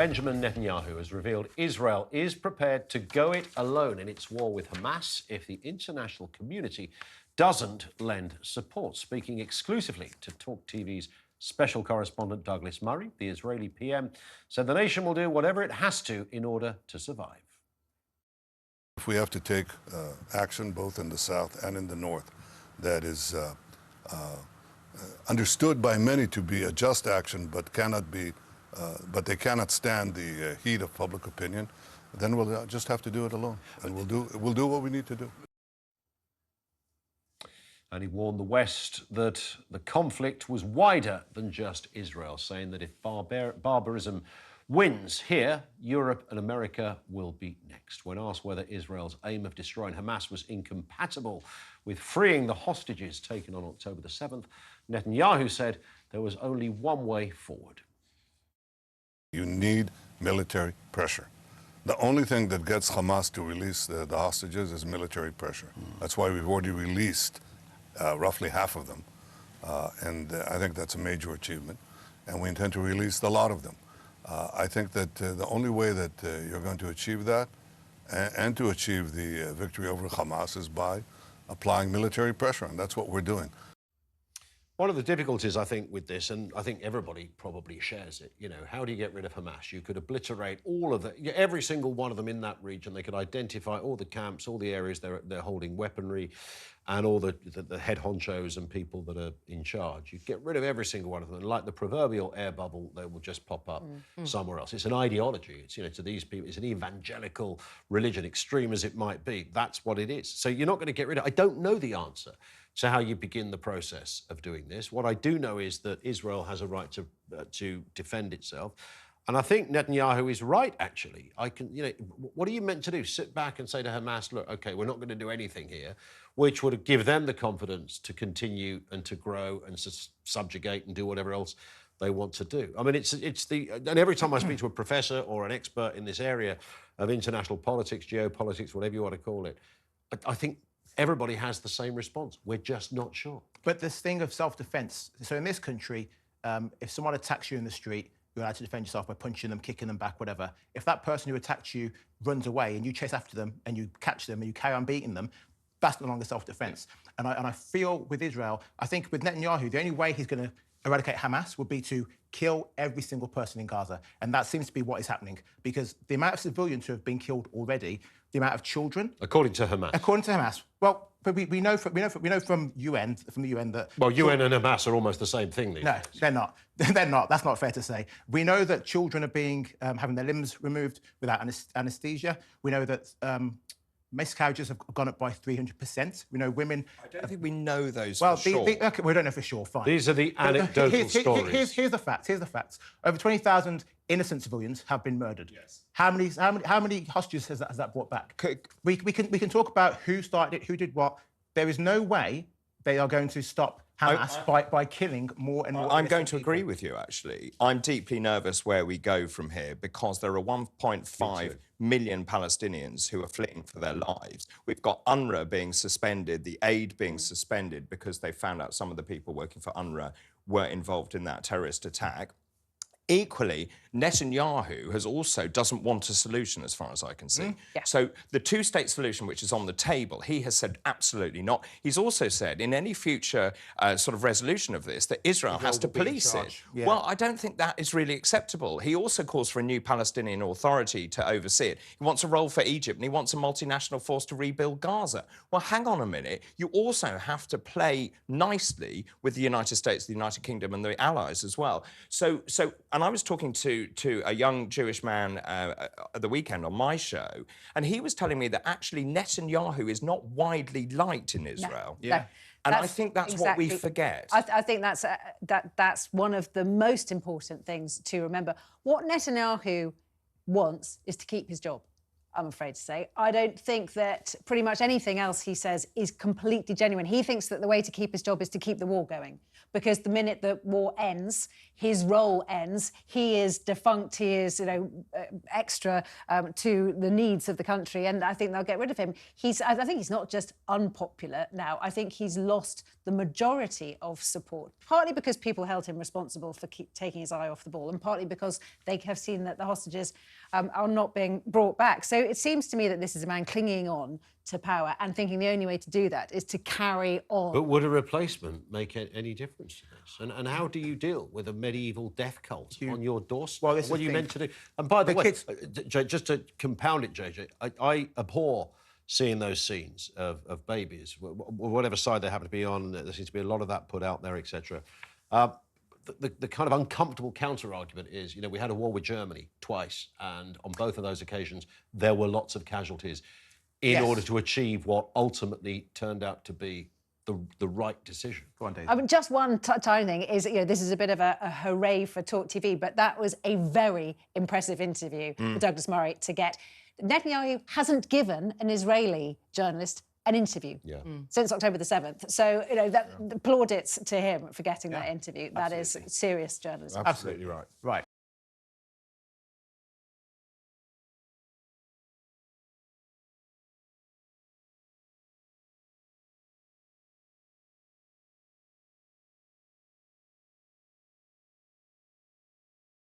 Benjamin Netanyahu has revealed Israel is prepared to go it alone in its war with Hamas if the international community doesn't lend support. Speaking exclusively to TalkTV's special correspondent Douglas Murray, the Israeli PM said the nation will do whatever it has to in order to survive. If we have to take action both in the south and in the north that is understood by many to be a just action but they cannot stand the heat of public opinion, then we'll just have to do it alone, and we'll do what we need to do. And he warned the West that the conflict was wider than just Israel, saying that if barbarism wins here, Europe and America will be next. When asked whether Israel's aim of destroying Hamas was incompatible with freeing the hostages taken on October the 7th, Netanyahu said there was only one way forward. You need military pressure. The only thing that gets Hamas to release the hostages is military pressure. That's why we've already released roughly half of them. And I think that's a major achievement. And we intend to release a lot of them. I think that the only way that you're going to achieve that and to achieve the victory over Hamas is by applying military pressure. And that's what we're doing. One of the difficulties, I think, with this, and I think everybody probably shares it, how do you get rid of Hamas? You could obliterate all of every single one of them in that region. They could identify all the camps, all the areas they're holding weaponry, and all the head honchos and people that are in charge. You get rid of every single one of them, and like the proverbial air bubble, they will just pop up somewhere else. It's an ideology. It's, to these people, it's an evangelical religion, extreme as it might be. That's what it is. So you're not going to get rid of it. I don't know the answer to how you begin the process of doing this. What I do know is that Israel has a right to defend itself. And I think Netanyahu is right, actually. What are you meant to do? Sit back and say to Hamas, look, OK, we're not going to do anything here, which would give them the confidence to continue and to grow and to subjugate and do whatever else they want to do. I mean, and every time I speak to a professor or an expert in this area of international politics, geopolitics, whatever you want to call it, I think everybody has the same response. We're just not sure. But this thing of self-defense. So in this country, if someone attacks you in the street, you're allowed to defend yourself by punching them, kicking them back, whatever. If that person who attacked you runs away and you chase after them and you catch them and you carry on beating them, that's no longer self-defense. And I feel with Israel, I think with Netanyahu, the only way he's going to eradicate Hamas would be to kill every single person in Gaza. And that seems to be what is happening, because the amount of civilians who have been killed already, the amount of children... According to Hamas. According to Hamas. Well, but we know from the UN that... Well, UN and Hamas are almost the same thing these days. No, they're not. They're not. That's not fair to say. We know that children are being having their limbs removed without anaesthesia. We know that miscarriages have gone up by 300%. We know women... I don't think we know those for sure. Okay, we don't know for sure, fine. These are the anecdotal stories. Here's the facts. Over 20,000 innocent civilians have been murdered. Yes. How many hostages has that brought back? We can talk about who started it, who did what. There is no way they are going to stop Hamas by killing more and more. I'm going to agree with you, actually. I'm deeply nervous where we go from here, because there are 1.5 million Palestinians who are fleeing for their lives. We've got UNRWA being suspended, the aid being suspended because they found out some of the people working for UNRWA were involved in that terrorist attack. Equally, Netanyahu doesn't want a solution, as far as I can see. Yeah. So the two-state solution, which is on the table, he has said absolutely not. He's also said in any future sort of resolution of this that Israel has to police it. Yeah. Well, I don't think that is really acceptable. He also calls for a new Palestinian Authority to oversee it. He wants a role for Egypt, and he wants a multinational force to rebuild Gaza. Well, hang on a minute. You also have to play nicely with the United States, the United Kingdom, and the Allies as well. And I was talking to a young Jewish man at the weekend on my show, and he was telling me that actually Netanyahu is not widely liked in Israel. No, yeah. And I think that's exactly what we forget. I think that's one of the most important things to remember. What Netanyahu wants is to keep his job, I'm afraid to say. I don't think that pretty much anything else he says is completely genuine. He thinks that the way to keep his job is to keep the war going, because the minute the war ends, his role ends. He is defunct. He is, extra to the needs of the country, and I think they'll get rid of him. I think he's not just unpopular now. I think he's lost the the majority of support, partly because people held him responsible for taking his eye off the ball, and partly because they have seen that the hostages are not being brought back. So it seems to me that this is a man clinging on to power and thinking the only way to do that is to carry on. But would a replacement make any difference to this? And how do you deal with a medieval death cult on your doorstep? Well, this is what are the you thing. meant to do? And by the way, kids- just to compound it, JJ, I abhor seeing those scenes of babies, whatever side they happen to be on. There seems to be a lot of that put out there, etc. The kind of uncomfortable counter-argument is, we had a war with Germany twice, and on both of those occasions, there were lots of casualties in order to achieve what ultimately turned out to be the right decision. Go on, Daisy. I mean, just one tiny thing is, this is a bit of a hooray for TalkTV, but that was a very impressive interview for Douglas Murray to get. Netanyahu hasn't given an Israeli journalist an interview since October the 7th. So, plaudits to him for getting that interview. That is serious journalism. Absolutely right. Right.